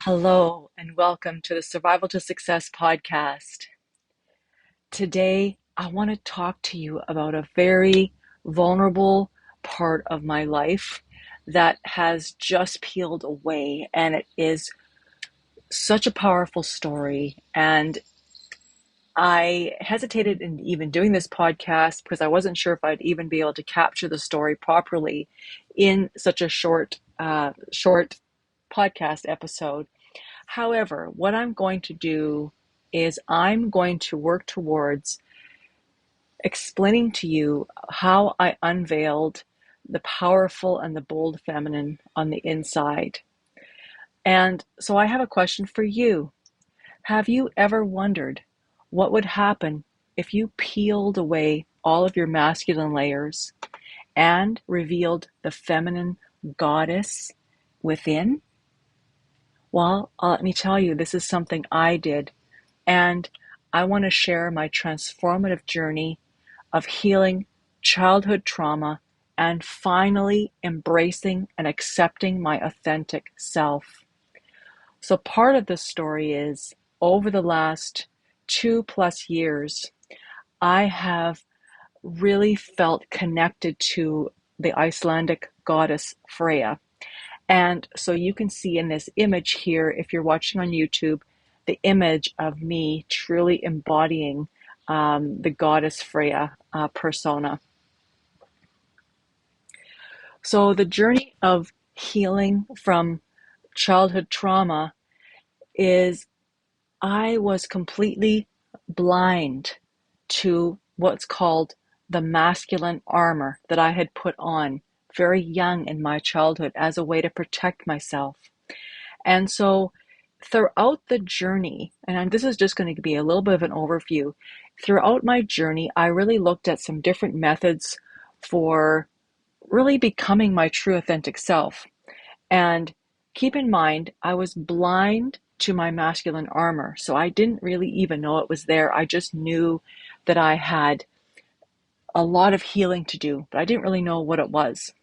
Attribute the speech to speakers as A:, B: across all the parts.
A: Hello, and welcome to the Survival to Success podcast. Today, I want to talk to you about a very vulnerable part of my life that has just peeled away, and it is such a powerful story. And I hesitated in even doing this podcast because I wasn't sure if I'd even be able to capture the story properly in such a short podcast episode. However, what I'm going to do is I'm going to work towards explaining to you how I unveiled the powerful and the bold feminine on the inside. And so I have a question for you. Have you ever wondered what would happen if you peeled away all of your masculine layers and revealed the feminine goddess within? Well, let me tell you, this is something I did. And I want to share my transformative journey of healing childhood trauma and finally embracing and accepting my authentic self. So part of the story is over the last 2+ years, I have really felt connected to the Icelandic goddess Freya. And so you can see in this image here, if you're watching on YouTube, the image of me truly embodying the goddess Freya persona. So the journey of healing from childhood trauma is I was completely blind to what's called the masculine armor that I had put on very young in my childhood as a way to protect myself. And so throughout the journey, and this is just going to be a little bit of an overview, throughout my journey, I really looked at some different methods for really becoming my true authentic self. And keep in mind, I was blind to my masculine armor. So I didn't really even know it was there. I just knew that I had a lot of healing to do, but I didn't really know what it was.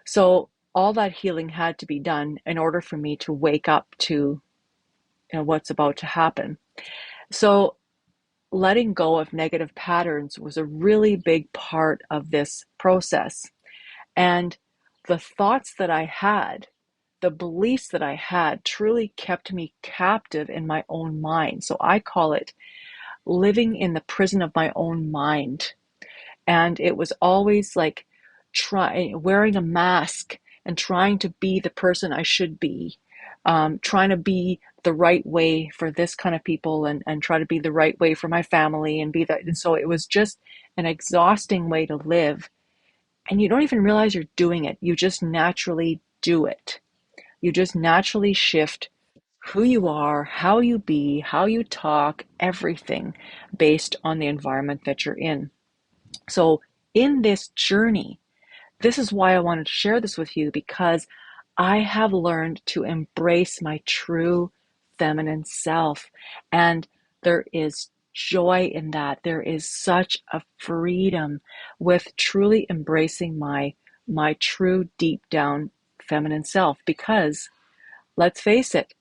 A: So all that healing had to be done in order for me to wake up to what's about to happen. So letting go of negative patterns was a really big part of this process. And the thoughts that I had, the beliefs that I had truly kept me captive in my own mind. So I call it living in the prison of my own mind. And it was always like wearing a mask and trying to be the person I should be, trying to be the right way for this kind of people and try to be the right way for my family and be that. And so it was just an exhausting way to live. And you don't even realize you're doing it. You just naturally do it. You just naturally shift who you are, how you be, how you talk, everything based on the environment that you're in. So in this journey, this is why I wanted to share this with you, because I have learned to embrace my true feminine self. And there is joy in that. There is such a freedom with truly embracing my true deep down feminine self, because let's face it,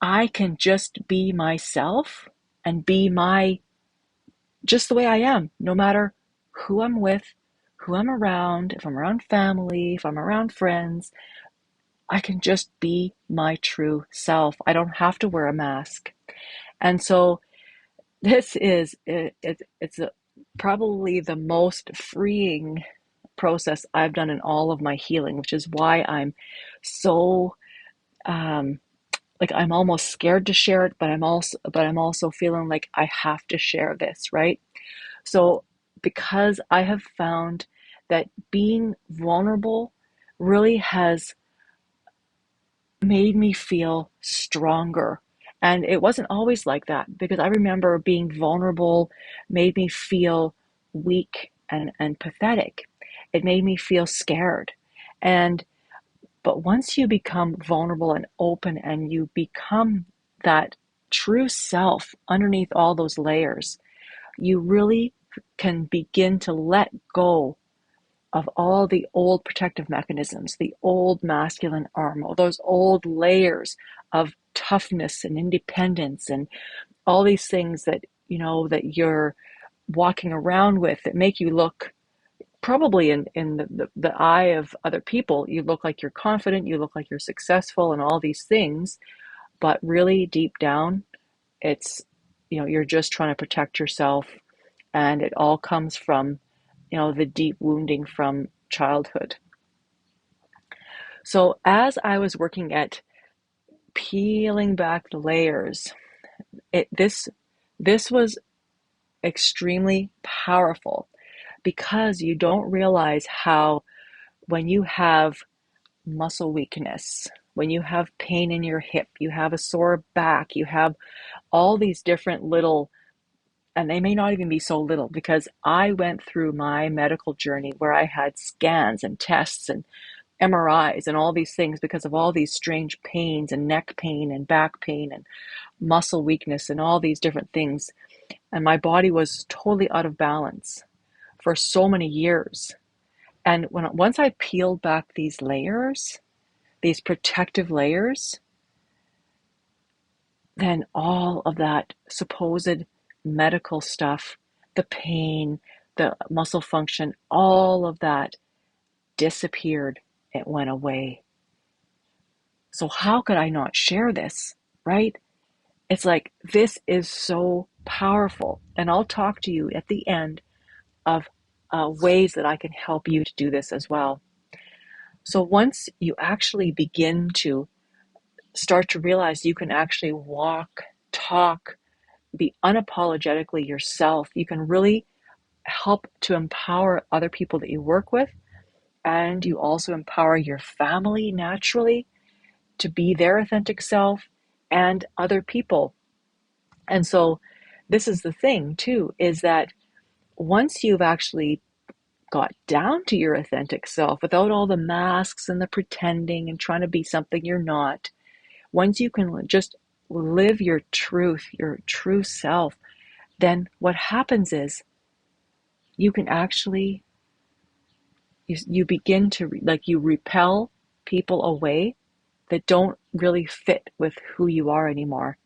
A: I can just be myself and be just the way I am, no matter who I'm with, who I'm around, if I'm around family, if I'm around friends. I can just be my true self. I don't have to wear a mask. And so this is probably the most freeing process I've done in all of my healing, which is why I'm so like I'm almost scared to share it, but I'm also feeling like I have to share this, right? So because I have found that being vulnerable really has made me feel stronger. And it wasn't always like that, because I remember being vulnerable made me feel weak and pathetic. It made me feel scared. And but once you become vulnerable and open and you become that true self underneath all those layers, you really can begin to let go of all the old protective mechanisms, the old masculine armor, those old layers of toughness and independence and all these things that, that you're walking around with that make you look, probably in the eye of other people, you look like you're confident, you look like you're successful and all these things, but really deep down, it's, you're just trying to protect yourself. And it all comes from, the deep wounding from childhood. So as I was working at peeling back the layers, this was extremely powerful, because you don't realize how, when you have muscle weakness, when you have pain in your hip, you have a sore back, you have all these different little, and they may not even be so little, because I went through my medical journey where I had scans and tests and MRIs and all these things because of all these strange pains and neck pain and back pain and muscle weakness and all these different things. And my body was totally out of balance for so many years. And once I peeled back these layers, these protective layers, then all of that supposed medical stuff, the pain, the muscle function, all of that disappeared. It went away. So how could I not share this, right? It's like, this is so powerful. And I'll talk to you at the end of ways that I can help you to do this as well. So once you actually begin to start to realize you can actually walk, talk, be unapologetically yourself, you can really help to empower other people that you work with. And you also empower your family naturally to be their authentic self, and other people. And so this is the thing too, is that once you've actually got down to your authentic self without all the masks and the pretending and trying to be something you're not, once you can just live your truth, your true self, then what happens is you can actually, you begin to, like, you repel people away that don't really fit with who you are anymore.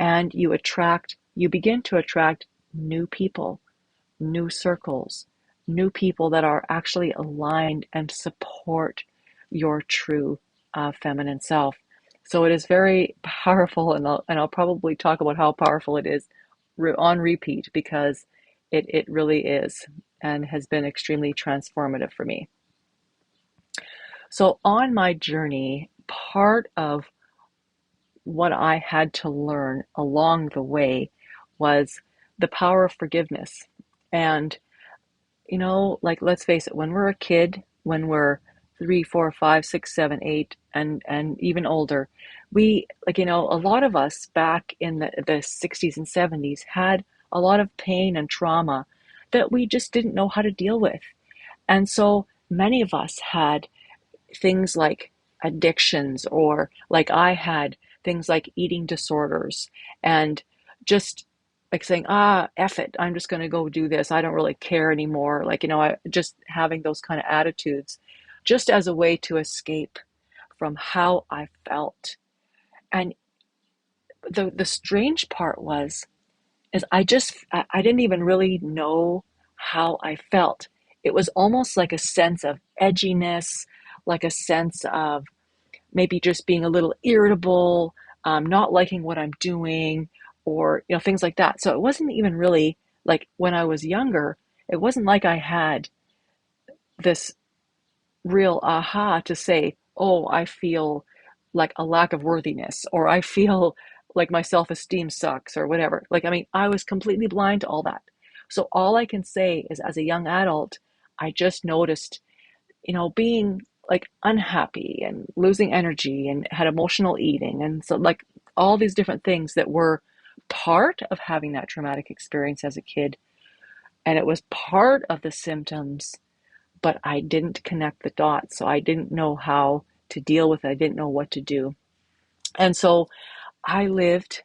A: And you begin to attract new people, new circles, new people that are actually aligned and support your true feminine self. So it is very powerful, and I'll probably talk about how powerful it is on repeat, because it really is and has been extremely transformative for me. So on my journey, part of what I had to learn along the way was the power of forgiveness. And, like, let's face it, when we're a kid, when we're 3, 4, 5, 6, 7, 8, and even older, we, like, a lot of us back in the 60s and 70s had a lot of pain and trauma that we just didn't know how to deal with. And so many of us had things like addictions, or like I had things like eating disorders, and just like saying, F it, I'm just going to go do this. I don't really care anymore. Like, I just having those kind of attitudes just as a way to escape from how I felt. And the strange part is I didn't even really know how I felt. It was almost like a sense of edginess, like a sense of maybe just being a little irritable, not liking what I'm doing, or things like that. So it wasn't even really like, when I was younger, it wasn't like I had this real aha to say, oh, I feel like a lack of worthiness, or I feel like my self-esteem sucks, or whatever. Like, I mean, I was completely blind to all that. So all I can say is, as a young adult, I just noticed, being like unhappy and losing energy, and had emotional eating. And so, like, all these different things that were part of having that traumatic experience as a kid. And it was part of the symptoms, but I didn't connect the dots. So I didn't know how to deal with it. I didn't know what to do. And so I lived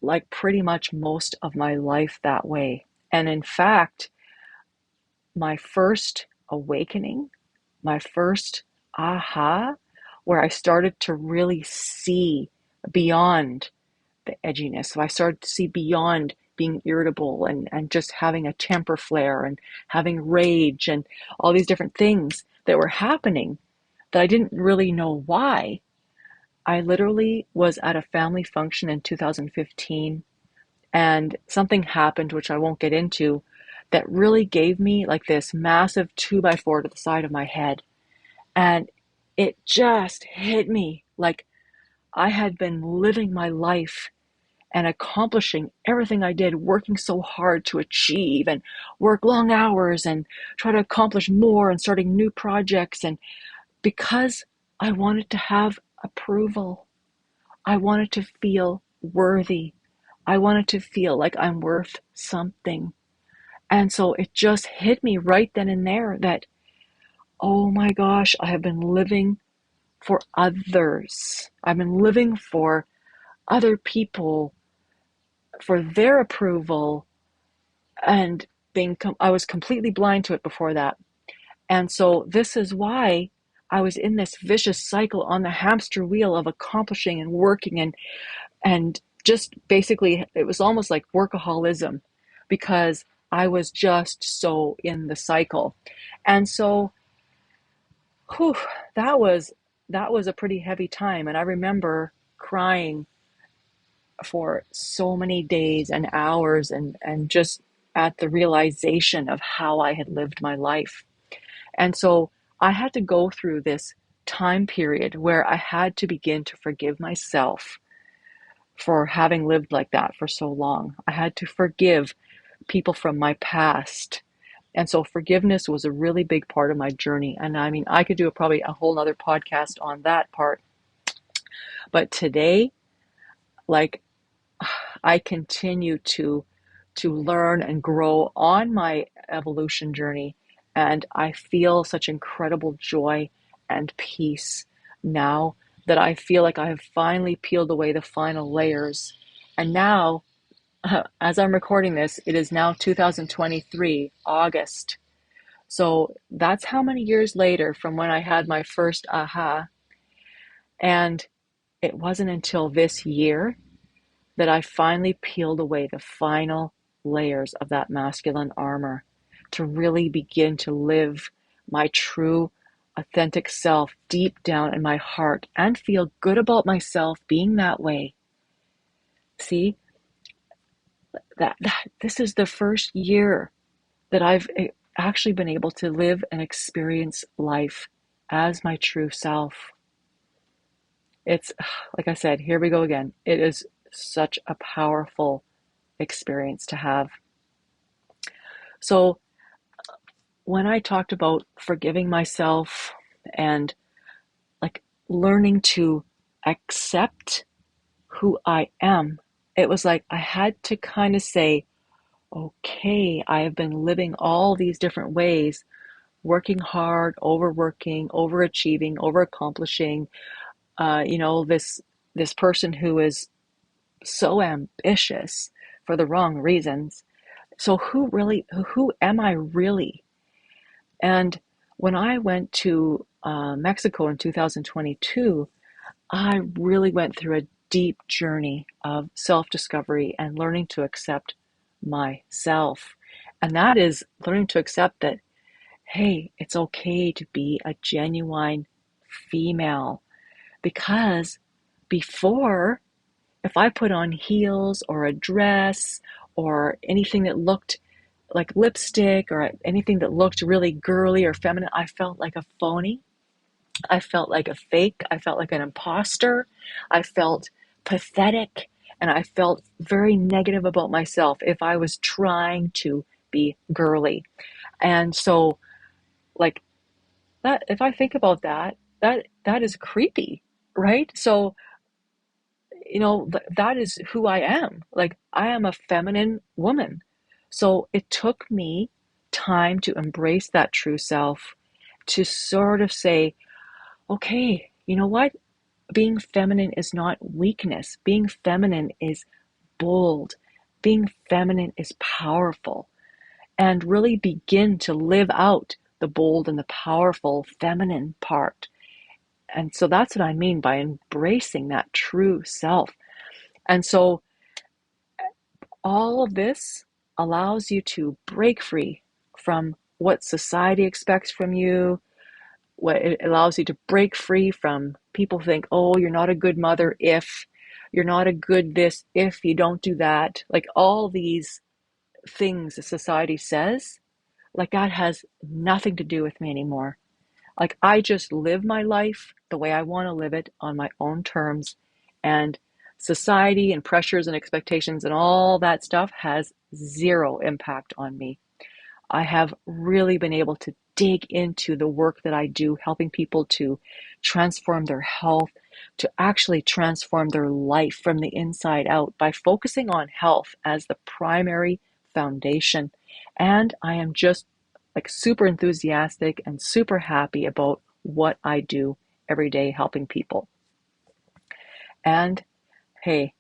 A: like pretty much most of my life that way. And in fact, my first awakening, my first aha, where I started to really see beyond the edginess. So I started to see beyond being irritable and just having a temper flare and having rage and all these different things that were happening that I didn't really know why. I literally was at a family function in 2015 and something happened, which I won't get into, that really gave me like this massive 2x4 to the side of my head. And it just hit me like I had been living my life and accomplishing everything I did, working so hard to achieve and work long hours and try to accomplish more and starting new projects. And because I wanted to have approval, I wanted to feel worthy. I wanted to feel like I'm worth something. And so it just hit me right then and there that, oh my gosh, I have been living for others. I've been living for other people, for their approval, and I was completely blind to it before that. And so this is why I was in this vicious cycle on the hamster wheel of accomplishing and working and just basically it was almost like workaholism because I was just so in the cycle. And so whew, that was a pretty heavy time. And I remember crying for so many days and hours and just at the realization of how I had lived my life. And so I had to go through this time period where I had to begin to forgive myself for having lived like that for so long. I had to forgive people from my past. And so forgiveness was a really big part of my journey. And I mean, I could do probably a whole nother podcast on that part. But today, like I continue to learn and grow on my evolution journey. And I feel such incredible joy and peace now that I feel like I have finally peeled away the final layers. And now, as I'm recording this, it is now 2023, August. So that's how many years later from when I had my first aha. And it wasn't until this year that I finally peeled away the final layers of that masculine armor to really begin to live my true, authentic self deep down in my heart and feel good about myself being that way. See, that this is the first year that I've actually been able to live and experience life as my true self. It's like I said, here we go again. It is such a powerful experience to have. So when I talked about forgiving myself and like learning to accept who I am, it was like I had to kind of say, okay, I have been living all these different ways, working hard, overworking, overachieving, overaccomplishing. This person who is so ambitious for the wrong reasons. So who am I really? And when I went to Mexico in 2022, I really went through a deep journey of self-discovery and learning to accept myself. And that is learning to accept that, hey, it's okay to be a genuine female. Because before, if I put on heels or a dress or anything that looked like lipstick or anything that looked really girly or feminine, I felt like a phony. I felt like a fake. I felt like an imposter. I felt pathetic. And I felt very negative about myself if I was trying to be girly. And so, like that, if I think about that is creepy, right? So, that is who I am. Like, I am a feminine woman. So it took me time to embrace that true self, to sort of say, okay, you know what? Being feminine is not weakness. Being feminine is bold. Being feminine is powerful. And really begin to live out the bold and the powerful feminine part. And so that's what I mean by embracing that true self. And so all of this allows you to break free from what society expects from you. What it allows you to break free from people think, oh, you're not a good mother if you're not a good this, if you don't do that. Like all these things that society says, like that has nothing to do with me anymore. Like I just live my life the way I want to live it on my own terms, and society and pressures and expectations and all that stuff has zero impact on me. I have really been able to dig into the work that I do, helping people to transform their health, to actually transform their life from the inside out by focusing on health as the primary foundation. And I am just like super enthusiastic and super happy about what I do every day helping people. And hey,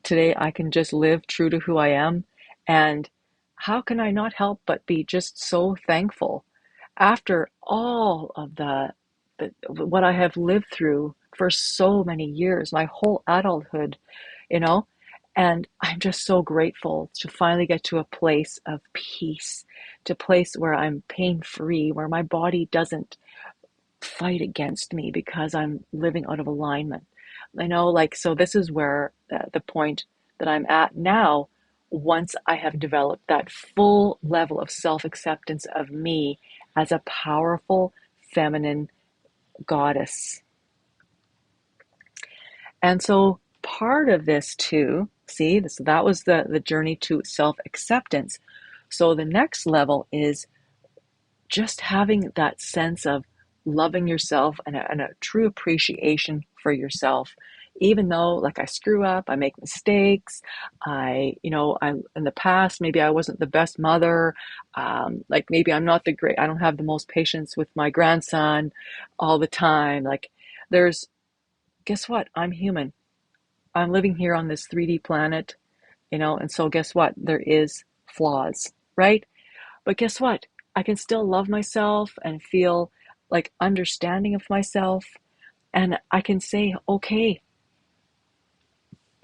A: today I can just live true to who I am. And how can I not help but be just so thankful after all of the what I have lived through for so many years, my whole adulthood, you know? And I'm just so grateful to finally get to a place of peace, to a place where I'm pain free, where my body doesn't fight against me because I'm living out of alignment. I know, like, so this is where the point that I'm at now, once I have developed that full level of self acceptance of me as a powerful feminine goddess. And so part of this too, see, this, that was the journey to self acceptance. So the next level is just having that sense of loving yourself and a true appreciation for yourself. Even though, like, I screw up, I make mistakes, I in the past maybe I wasn't the best mother, like maybe I'm not the great, I don't have the most patience with my grandson all the time. Like, there's, guess what? I'm human. I'm living here on this 3D planet, and so guess what? There is flaws, right? But guess what? I can still love myself and feel like understanding of myself. And I can say, okay,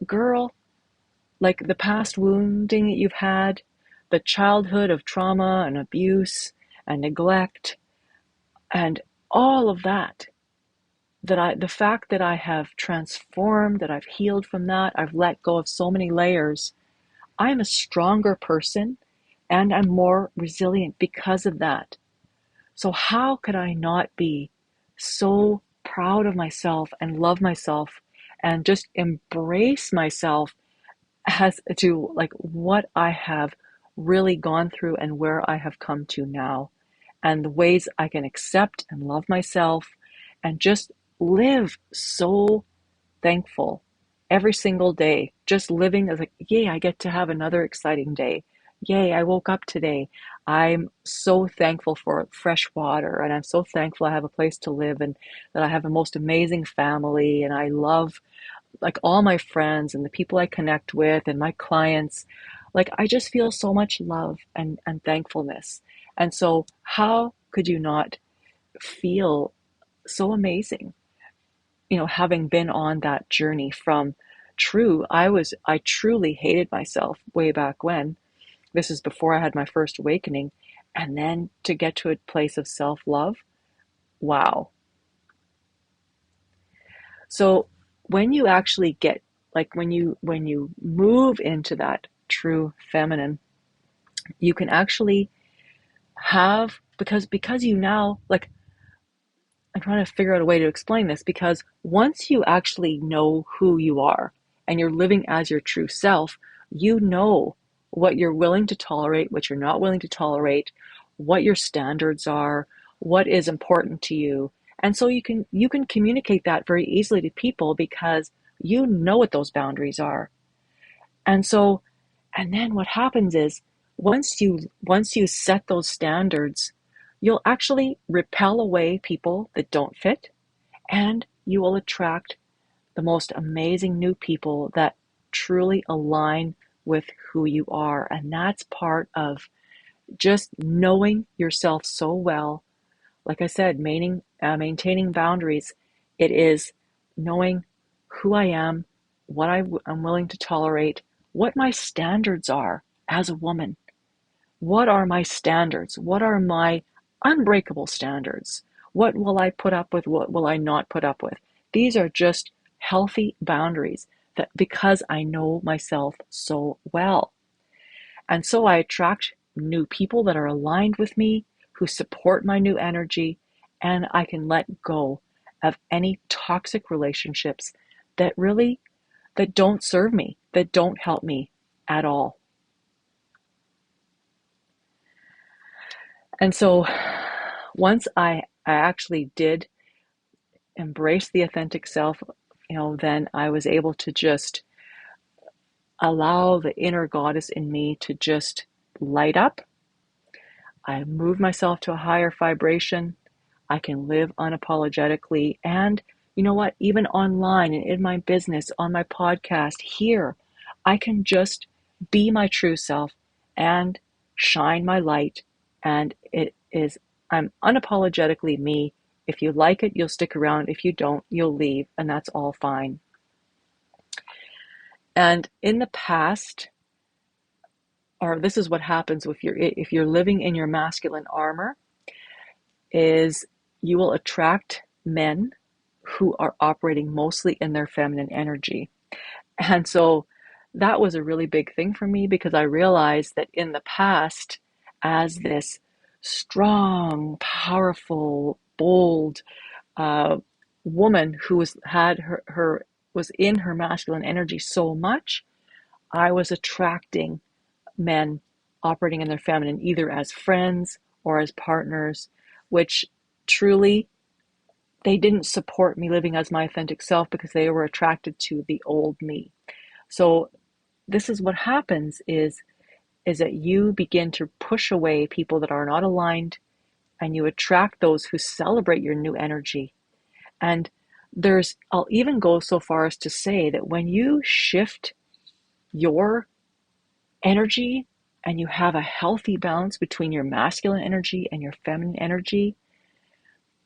A: girl, like the past wounding that you've had, the childhood of trauma and abuse and neglect and all of that, the fact that I have transformed, that I've healed from that, I've let go of so many layers. I'm a stronger person and I'm more resilient because of that. So how could I not be so proud of myself and love myself and just embrace myself as to like what I have really gone through and where I have come to now, and the ways I can accept and love myself and just live so thankful every single day, just living as like, yay, I get to have another exciting day. Yay, I woke up today. I'm so thankful for fresh water, and I'm so thankful I have a place to live and that I have the most amazing family, and I love like all my friends and the people I connect with and my clients. Like I just feel so much love and thankfulness. And so how could you not feel so amazing, having been on that journey from I truly hated myself way back when. This is before I had my first awakening. And then to get to a place of self-love, wow. So when you actually get, like when you move into that true feminine, you can actually have, because you now, like, I'm trying to figure out a way to explain this, because once you actually know who you are and you're living as your true self, you know what you're willing to tolerate, what you're not willing to tolerate, what your standards are, what is important to you. And so you can communicate that very easily to people because you know what those boundaries are. And so, and then what happens is once you set those standards, you'll actually repel away people that don't fit, and you will attract the most amazing new people that truly align with who you are. And that's part of just knowing yourself so well. Like I said, maintaining boundaries. It is knowing who I am, what I'm willing to tolerate, what my standards are as a woman. What are my standards? What are my unbreakable standards? What will I put up with? What will I not put up with? These are just healthy boundaries that because I know myself so well. And so I attract new people that are aligned with me, who support my new energy, and I can let go of any toxic relationships that don't serve me, that don't help me at all. And so once I actually did embrace the authentic self, then I was able to just allow the inner goddess in me to just light up. I moved myself to a higher vibration. I can live unapologetically. And you know what? Even online and in my business, on my podcast here, I can just be my true self and shine my light. And I'm unapologetically me. If you like it, you'll stick around. If you don't, you'll leave. And that's all fine. And in the past, or this is what happens if you're living in your masculine armor, is you will attract men who are operating mostly in their feminine energy. And so that was a really big thing for me because I realized that in the past, as this strong, powerful, bold woman who was in her masculine energy so much, I was attracting men operating in their feminine, either as friends or as partners, which truly they didn't support me living as my authentic self because they were attracted to the old me. So this is what happens is that you begin to push away people that are not aligned and you attract those who celebrate your new energy. And I'll even go so far as to say that when you shift your energy and you have a healthy balance between your masculine energy and your feminine energy,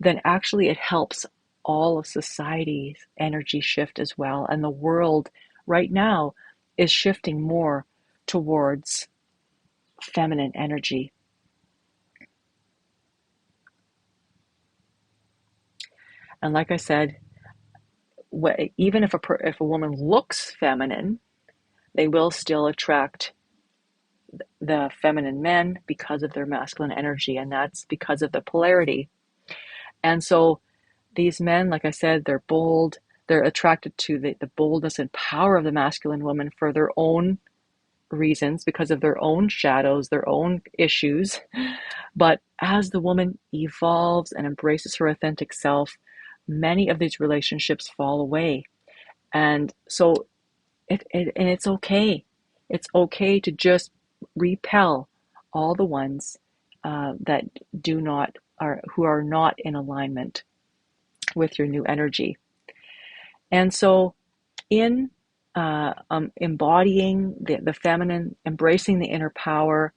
A: then actually it helps all of society's energy shift as well. And the world right now is shifting more towards feminine energy. And like I said, even if a woman looks feminine, they will still attract the feminine men because of their masculine energy, and that's because of the polarity. And so these men, like I said, they're bold. They're attracted to the boldness and power of the masculine woman for their own reasons, because of their own shadows, their own issues. But as the woman evolves and embraces her authentic self, many of these relationships fall away. And so it's okay. It's okay to just repel all the ones that who are not in alignment with your new energy. And so in embodying the feminine, embracing the inner power,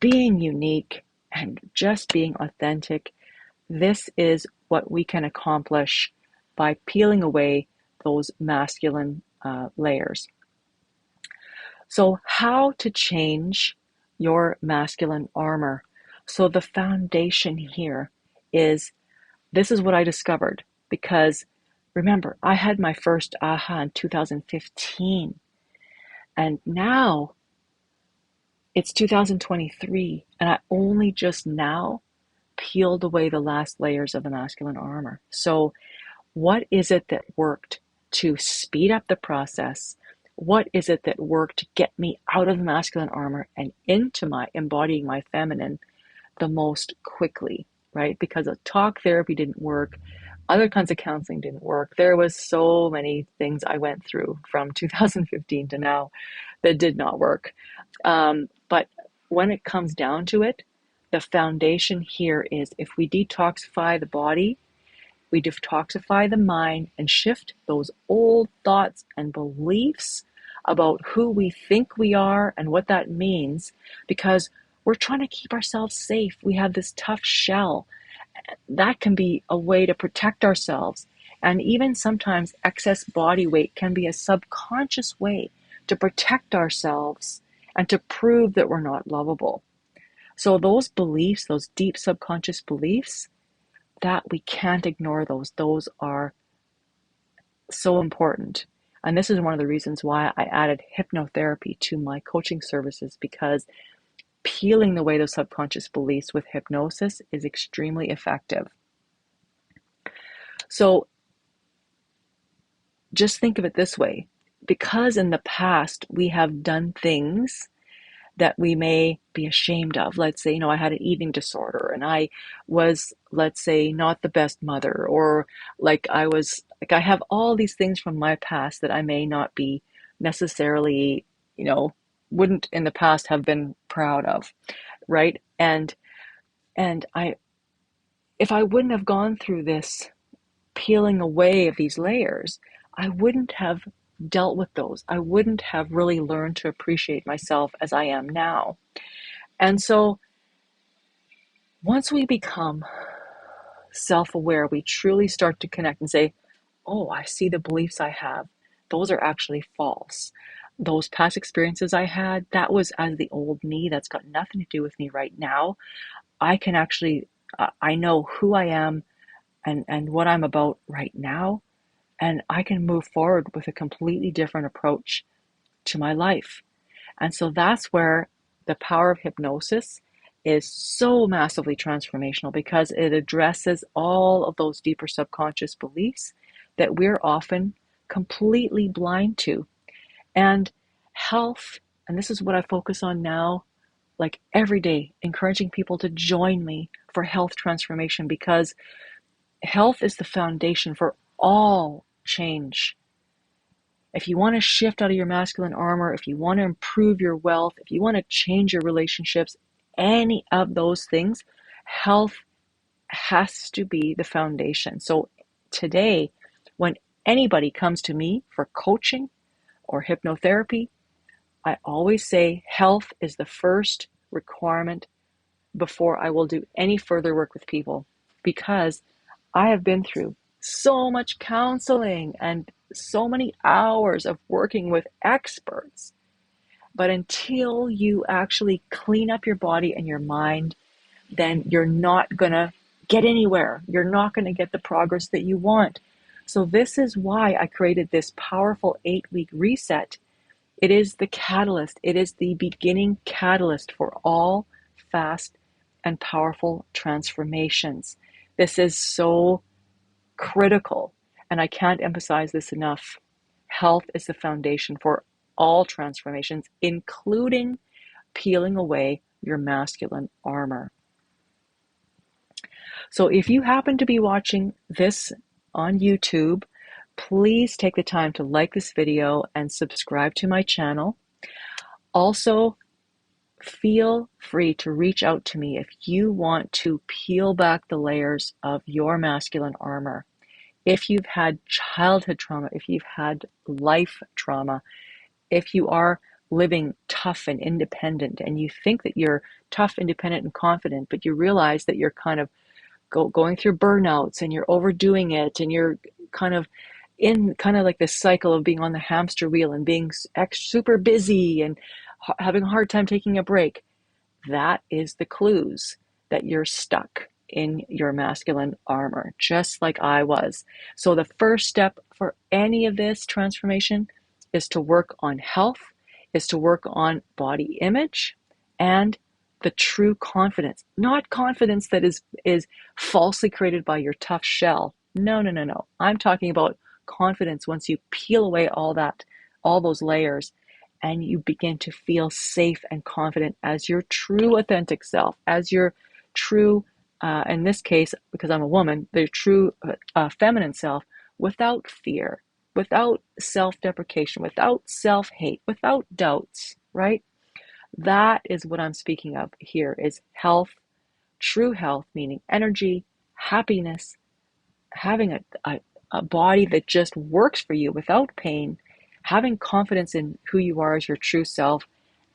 A: being unique, and just being authentic, this is what we can accomplish by peeling away those masculine layers. So how to change your masculine armor? So the foundation here this is what I discovered, because remember, I had my first aha in 2015, and now it's 2023, and I only just now peeled away the last layers of the masculine armor. So what is it that worked to speed up the process? What is it that worked to get me out of the masculine armor and into my embodying my feminine the most quickly, right? Because talk therapy didn't work. Other kinds of counseling didn't work. There was so many things I went through from 2015 to now that did not work. But when it comes down to it, the foundation here is if we detoxify the body, we detoxify the mind and shift those old thoughts and beliefs about who we think we are and what that means, because we're trying to keep ourselves safe. We have this tough shell. That can be a way to protect ourselves. And even sometimes excess body weight can be a subconscious way to protect ourselves and to prove that we're not lovable. So those beliefs, those deep subconscious beliefs, that we can't ignore those. Those are so important. And this is one of the reasons why I added hypnotherapy to my coaching services, because peeling away those subconscious beliefs with hypnosis is extremely effective. So just think of it this way. Because in the past we have done things that we may be ashamed of. Let's say, I had an eating disorder and I was, let's say, not the best mother, or I have all these things from my past that I may not be necessarily, wouldn't in the past have been proud of, right? And if I wouldn't have gone through this peeling away of these layers, I wouldn't have dealt with those. I wouldn't have really learned to appreciate myself as I am now. And so once we become self-aware, we truly start to connect and say, oh, I see the beliefs I have. Those are actually false. Those past experiences I had, that was as the old me. That's got nothing to do with me right now. I can actually, I know who I am and what I'm about right now. And I can move forward with a completely different approach to my life. And so that's where the power of hypnosis is so massively transformational, because it addresses all of those deeper subconscious beliefs that we're often completely blind to. And health, and this is what I focus on now, like every day, encouraging people to join me for health transformation, because health is the foundation for all change. If you want to shift out of your masculine armor, if you want to improve your wealth, if you want to change your relationships, any of those things, health has to be the foundation. So today, when anybody comes to me for coaching or hypnotherapy, I always say health is the first requirement before I will do any further work with people, because I have been through so much counseling and so many hours of working with experts. But until you actually clean up your body and your mind, then you're not going to get anywhere. You're not going to get the progress that you want. So this is why I created this powerful 8-week reset. It is the catalyst. It is the beginning catalyst for all fast and powerful transformations. This is so critical, and I can't emphasize this enough. Health is the foundation for all transformations, including peeling away your masculine armor. So if you happen to be watching this on YouTube, please take the time to like this video and subscribe to my channel. Also, feel free to reach out to me if you want to peel back the layers of your masculine armor. If you've had childhood trauma, if you've had life trauma, if you are living tough and independent and you think that you're tough, independent, and confident, but you realize that you're kind of going through burnouts and you're overdoing it and you're kind of in like this cycle of being on the hamster wheel and being super busy and having a hard time taking a break, that is the clues that you're stuck in your masculine armor, just like I was. So the first step for any of this transformation is to work on health, is to work on body image and the true confidence, not confidence that is falsely created by your tough shell. No. I'm talking about confidence once you peel away all those layers, and you begin to feel safe and confident as your true authentic self, as your true, in this case, because I'm a woman, the true feminine self, without fear, without self-deprecation, without self-hate, without doubts, right? That is what I'm speaking of here, is health, true health, meaning energy, happiness, having a body that just works for you without pain, having confidence in who you are as your true self,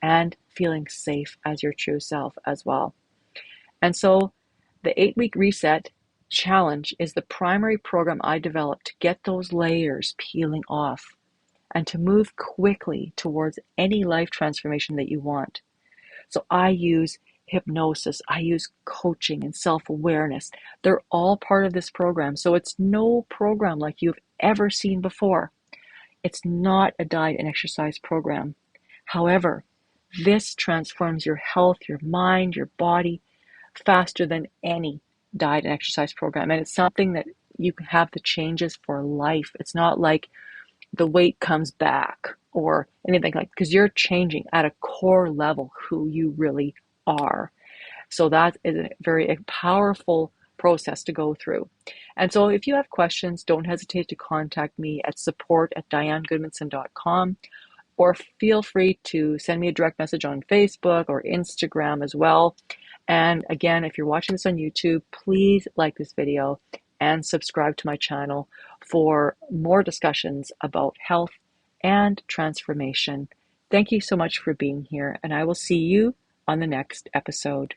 A: and feeling safe as your true self as well. And so the 8-week reset challenge is the primary program I developed to get those layers peeling off and to move quickly towards any life transformation that you want. So I use hypnosis, I use coaching and self-awareness. They're all part of this program. So it's no program like you've ever seen before. It's not a diet and exercise program. However, this transforms your health, your mind, your body faster than any diet and exercise program. And it's something that you can have the changes for life. It's not like the weight comes back or anything like, because you're changing at a core level who you really are. So that is a very powerful process to go through. And so if you have questions, don't hesitate to contact me at support@dianegoodmanson.com, or feel free to send me a direct message on Facebook or Instagram as well. And again, if you're watching this on YouTube, please like this video and subscribe to my channel for more discussions about health and transformation. Thank you so much for being here, and I will see you on the next episode.